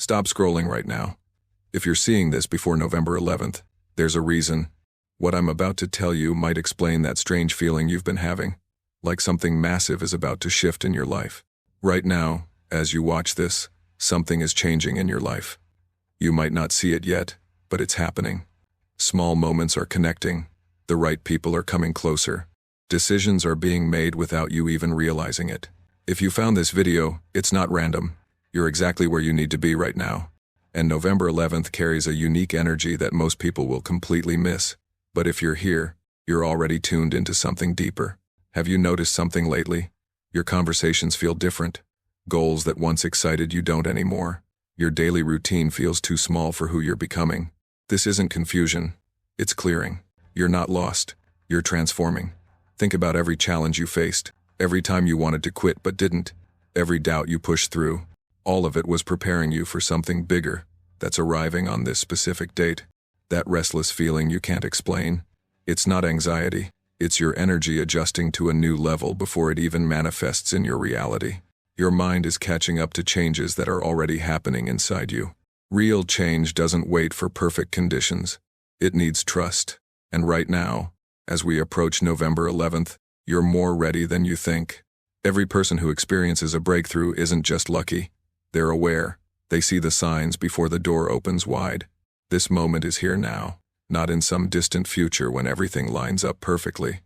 Stop scrolling right now. If you're seeing this before November 11th, there's a reason. What I'm about to tell you might explain that strange feeling you've been having, like something massive is about to shift in your life. Right now, as you watch this, something is changing in your life. You might not see it yet, but it's happening. Small moments are connecting. The right people are coming closer. Decisions are being made without you even realizing it. If you found this video, it's not random. You're exactly where you need to be right now. And November 11th carries a unique energy that most people will completely miss. But if you're here, you're already tuned into something deeper. Have you noticed something lately? Your conversations feel different. Goals that once excited you don't anymore. Your daily routine feels too small for who you're becoming. This isn't confusion. It's clearing. You're not lost. You're transforming. Think about every challenge you faced. Every time you wanted to quit but didn't. Every doubt you pushed through. All of it was preparing you for something bigger that's arriving on this specific date. That restless feeling you can't explain. It's not anxiety. It's your energy adjusting to a new level before it even manifests in your reality. Your mind is catching up to changes that are already happening inside you. Real change doesn't wait for perfect conditions. It needs trust. And right now, as we approach November 11th, you're more ready than you think. Every person who experiences a breakthrough isn't just lucky. They're aware. They see the signs before the door opens wide. This moment is here now, not in some distant future when everything lines up perfectly.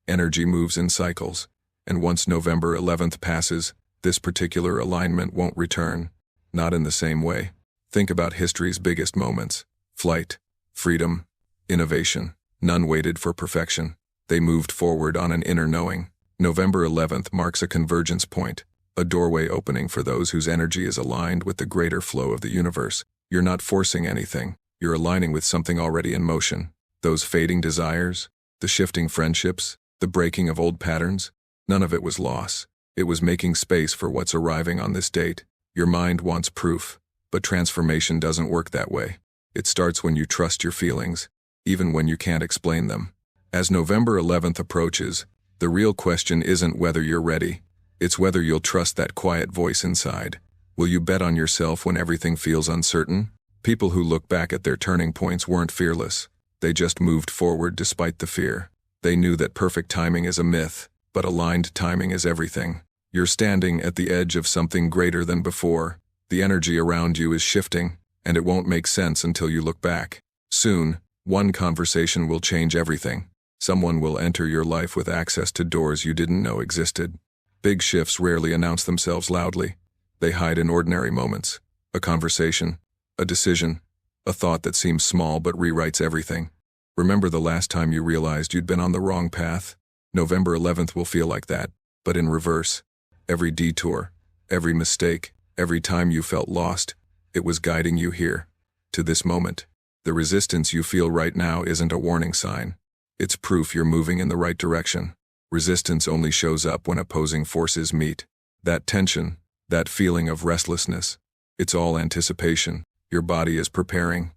Energy moves in cycles, and once November 11th passes, this particular alignment won't return. Not in the same way. Think about history's biggest moments. Flight, freedom, innovation. None waited for perfection. They moved forward on an inner knowing. November 11th marks a convergence point. A doorway opening for those whose energy is aligned with the greater flow of the universe. You're not forcing anything. You're aligning with something already in motion. Those fading desires, the shifting friendships, the breaking of old patterns, none of it was loss. It was making space for what's arriving on this date. Your mind wants proof, but transformation doesn't work that way. It starts when you trust your feelings, even when you can't explain them. As November 11th approaches, the real question isn't whether you're ready. It's whether you'll trust that quiet voice inside. Will you bet on yourself when everything feels uncertain? People who look back at their turning points weren't fearless. They just moved forward despite the fear. They knew that perfect timing is a myth, but aligned timing is everything. You're standing at the edge of something greater than before. The energy around you is shifting, and it won't make sense until you look back. Soon, one conversation will change everything. Someone will enter your life with access to doors you didn't know existed. Big shifts rarely announce themselves loudly. They hide in ordinary moments. A conversation, a decision, a thought that seems small but rewrites everything. Remember the last time you realized you'd been on the wrong path? November 11th will feel like that, but in reverse. Every detour, every mistake, every time you felt lost, it was guiding you here, to this moment. The resistance you feel right now isn't a warning sign. It's proof you're moving in the right direction. Resistance only shows up when opposing forces meet. That tension, that feeling of restlessness, it's all anticipation. Your body is preparing.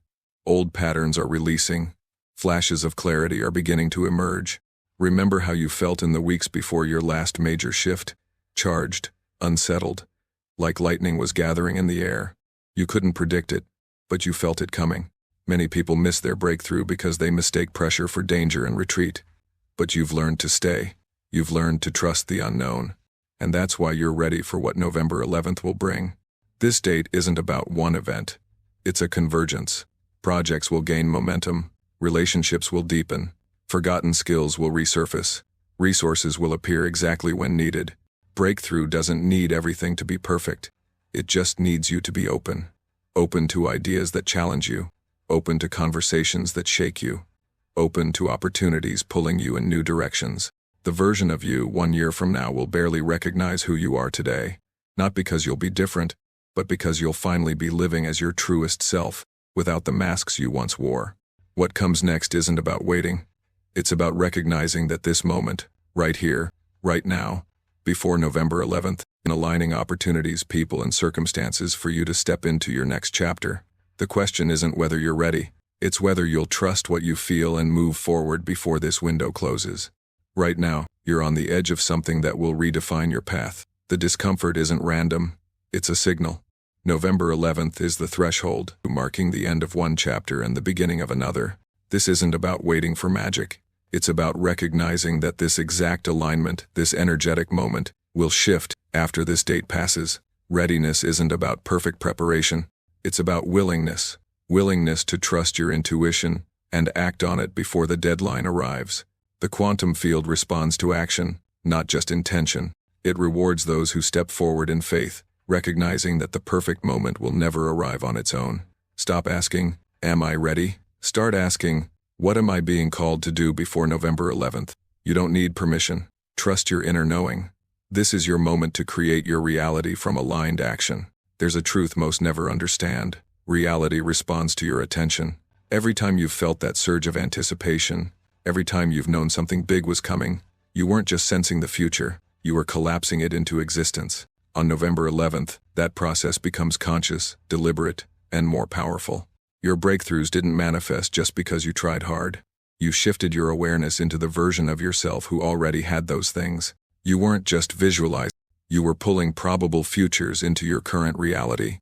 Old patterns are releasing. Flashes of clarity are beginning to emerge. Remember how you felt in the weeks before your last major shift? Charged, unsettled, like lightning was gathering in the air. You couldn't predict it, but you felt it coming. Many people miss their breakthrough because they mistake pressure for danger and retreat. But you've learned to stay. You've learned to trust the unknown. And that's why you're ready for what November 11th will bring. This date isn't about one event. It's a convergence. Projects will gain momentum. Relationships will deepen. Forgotten skills will resurface. Resources will appear exactly when needed. Breakthrough doesn't need everything to be perfect. It just needs you to be open. Open to ideas that challenge you. Open to conversations that shake you. Open to opportunities pulling you in new directions. The version of you 1 year from now will barely recognize who you are today. Not because you'll be different, but because you'll finally be living as your truest self, without the masks you once wore. What comes next isn't about waiting. It's about recognizing that this moment, right here, right now, before November 11th, in aligning opportunities, people, and circumstances for you to step into your next chapter. The question isn't whether you're ready. It's whether you'll trust what you feel and move forward before this window closes. Right now, you're on the edge of something that will redefine your path. The discomfort isn't random. It's a signal. November 11th is the threshold, marking the end of one chapter and the beginning of another. This isn't about waiting for magic. It's about recognizing that this exact alignment, this energetic moment, will shift after this date passes. Readiness isn't about perfect preparation. It's about willingness. Willingness to trust your intuition and act on it before the deadline arrives. The quantum field responds to action, not just intention. It rewards those who step forward in faith, recognizing that the perfect moment will never arrive on its own. Stop asking, "Am I ready?" Start asking, "What am I being called to do before November 11th?" You don't need permission. Trust your inner knowing. This is your moment to create your reality from aligned action. There's a truth most never understand. Reality responds to your attention. Every time you've felt that surge of anticipation, every time you've known something big was coming, you weren't just sensing the future, you were collapsing it into existence. On November 11th, that process becomes conscious, deliberate, and more powerful. Your breakthroughs didn't manifest just because you tried hard. You shifted your awareness into the version of yourself who already had those things. You weren't just visualizing, you were pulling probable futures into your current reality.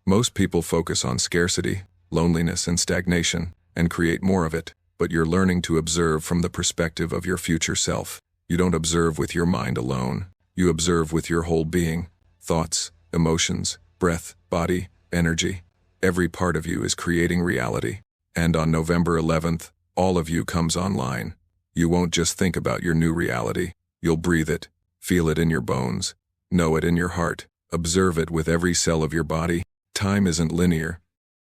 Most people focus on scarcity, loneliness, and stagnation, and create more of it, but you're learning to observe from the perspective of your future self. You don't observe with your mind alone. You observe with your whole being. Thoughts, emotions, breath, body, energy. Every part of you is creating reality. And on November 11th, all of you comes online. You won't just think about your new reality. You'll breathe it, feel it in your bones, know it in your heart, observe it with every cell of your body. Time isn't linear.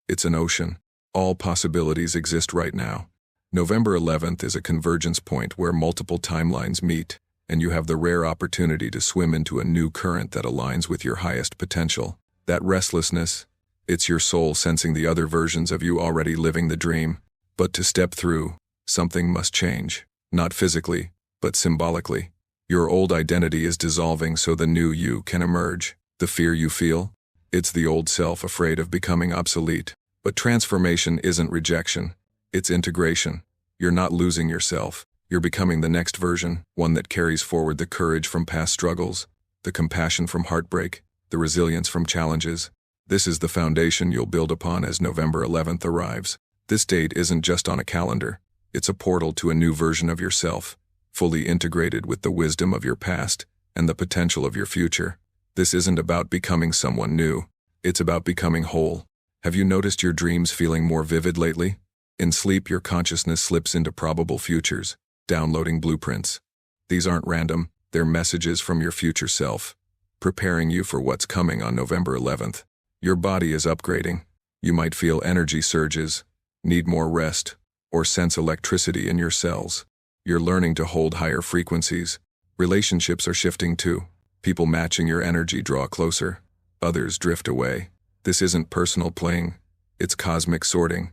It's an ocean. All possibilities exist right now. November 11th is a convergence point where multiple timelines meet, and you have the rare opportunity to swim into a new current that aligns with your highest potential. That restlessness, it's your soul sensing the other versions of you already living the dream. But to step through, something must change. Not physically, but symbolically. Your old identity is dissolving so the new you can emerge. The fear you feel? It's the old self afraid of becoming obsolete. But transformation isn't rejection. It's integration. You're not losing yourself. You're becoming the next version, one that carries forward the courage from past struggles, the compassion from heartbreak, the resilience from challenges. This is the foundation you'll build upon as November 11th arrives. This date isn't just on a calendar. It's a portal to a new version of yourself, fully integrated with the wisdom of your past and the potential of your future. This isn't about becoming someone new. It's about becoming whole. Have you noticed your dreams feeling more vivid lately? In sleep, your consciousness slips into probable futures, downloading blueprints. These aren't random, they're messages from your future self, preparing you for what's coming on November 11th. Your body is upgrading. You might feel energy surges, need more rest, or sense electricity in your cells. You're learning to hold higher frequencies. Relationships are shifting too. People matching your energy draw closer. Others drift away. This isn't personal playing. It's cosmic sorting.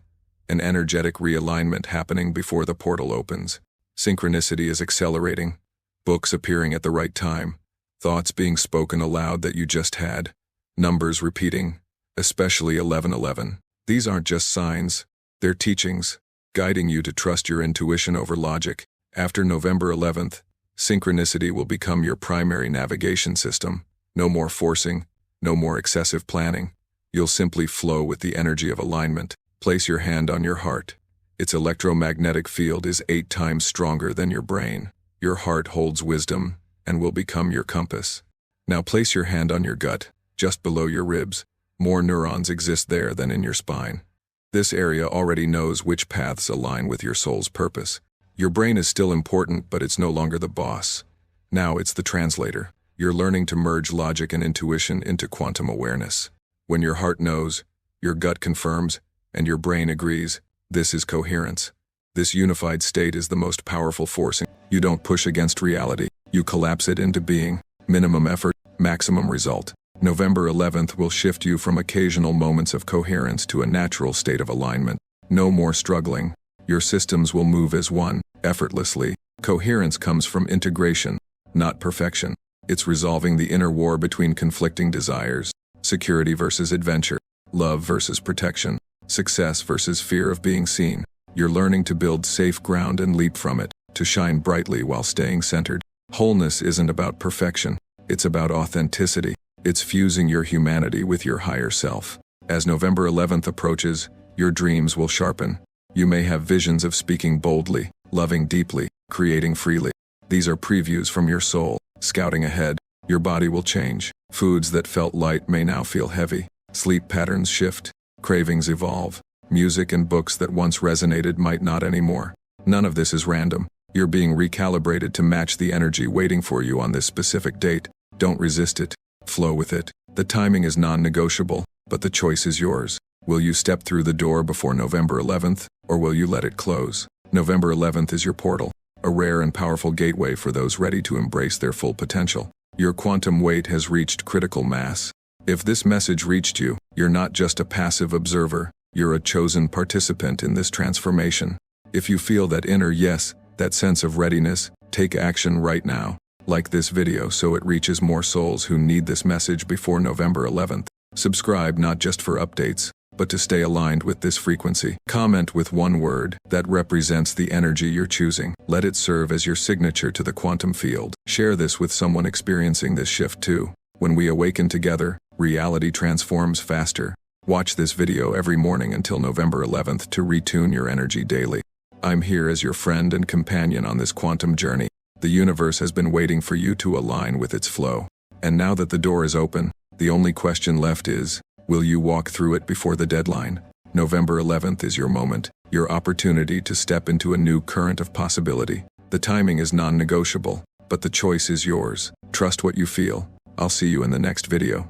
An energetic realignment happening before the portal opens. Synchronicity is accelerating. Books appearing at the right time. Thoughts being spoken aloud that you just had. Numbers repeating, especially 1111. These aren't just signs. They're teachings, guiding you to trust your intuition over logic. After November 11th, synchronicity will become your primary navigation system. No more forcing, no more excessive planning. You'll simply flow with the energy of alignment. Place your hand on your heart. Its electromagnetic field is 8 times stronger than your brain. Your heart holds wisdom and will become your compass. Now place your hand on your gut, just below your ribs. More neurons exist there than in your spine. This area already knows which paths align with your soul's purpose. Your brain is still important, but it's no longer the boss. Now it's the translator. You're learning to merge logic and intuition into quantum awareness. When your heart knows, your gut confirms, and your brain agrees, this is coherence. This unified state is the most powerful force. You don't push against reality. You collapse it into being. Minimum effort, maximum result. November 11th will shift you from occasional moments of coherence to a natural state of alignment. No more struggling. Your systems will move as one, effortlessly. Coherence comes from integration, not perfection. It's resolving the inner war between conflicting desires, security versus adventure, love versus protection, success versus fear of being seen. You're learning to build safe ground and leap from it, to shine brightly while staying centered. Wholeness isn't about perfection. It's about authenticity. It's fusing your humanity with your higher self. As November 11th approaches, your dreams will sharpen. You may have visions of speaking boldly, loving deeply, creating freely. These are previews from your soul, scouting ahead. Your body will change. Foods that felt light may now feel heavy. Sleep patterns shift. Cravings evolve. Music and books that once resonated might not anymore. None of this is random. You're being recalibrated to match the energy waiting for you on this specific date. Don't resist it. Flow with it. The timing is non-negotiable, but the choice is yours. Will you step through the door before November 11th, or will you let it close? November 11th is your portal, a rare and powerful gateway for those ready to embrace their full potential. Your quantum weight has reached critical mass. If this message reached you, you're not just a passive observer, you're a chosen participant in this transformation. If you feel that inner yes, that sense of readiness, take action right now. Like this video so it reaches more souls who need this message before November 11th. Subscribe not just for updates, but to stay aligned with this frequency. Comment with one word that represents the energy you're choosing. Let it serve as your signature to the quantum field. Share this with someone experiencing this shift too. When we awaken together, reality transforms faster. Watch this video every morning until November 11th to retune your energy daily. I'm here as your friend and companion on this quantum journey. The universe has been waiting for you to align with its flow. And now that the door is open, the only question left is, will you walk through it before the deadline? November 11th is your moment, your opportunity to step into a new current of possibility. The timing is non-negotiable, but the choice is yours. Trust what you feel. I'll see you in the next video.